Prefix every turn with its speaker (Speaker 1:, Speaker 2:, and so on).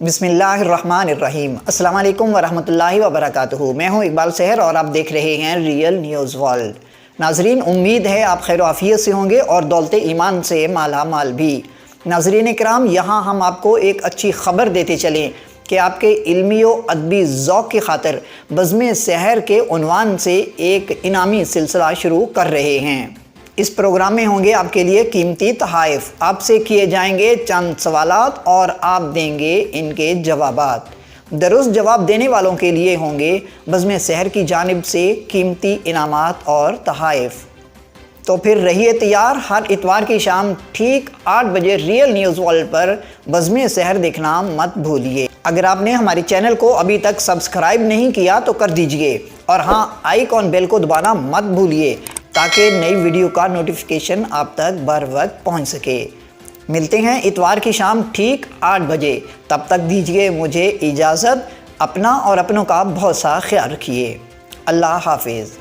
Speaker 1: بسم اللہ الرحمن الرحیم۔ السلام علیکم ورحمۃ اللہ وبرکاتہ۔ میں ہوں اقبال سحر اور آپ دیکھ رہے ہیں ریئل نیوز ورلڈ۔ ناظرین، امید ہے آپ خیر و عافیت سے ہوں گے اور دولت ایمان سے مالا مال بھی۔ ناظرین کرام، یہاں ہم آپ کو ایک اچھی خبر دیتے چلیں کہ آپ کے علمی و ادبی ذوق کی خاطر بزم سحر کے عنوان سے ایک انعامی سلسلہ شروع کر رہے ہیں۔ اس پروگرام میں ہوں گے آپ کے لیے قیمتی تحائف، آپ سے کیے جائیں گے چند سوالات اور آپ دیں گے ان کے جوابات۔ درست جواب دینے والوں کے لیے ہوں گے بزم سحر کی جانب سے قیمتی انعامات اور تحائف۔ تو پھر رہیے تیار، ہر اتوار کی شام ٹھیک 8 بجے ریئل نیوز ورلڈ پر بزم سحر دیکھنا مت بھولیے۔ اگر آپ نے ہمارے چینل کو ابھی تک سبسکرائب نہیں کیا تو کر دیجئے، اور ہاں، آئیکن بیل کو دبانا مت بھولیے تاکہ نئی ویڈیو کا نوٹیفیکیشن آپ تک بر وقت پہنچ سکے۔ ملتے ہیں اتوار کی شام ٹھیک 8 بجے، تب تک دیجئے مجھے اجازت۔ اپنا اور اپنوں کا بہت سا خیال رکھیے۔ اللہ حافظ۔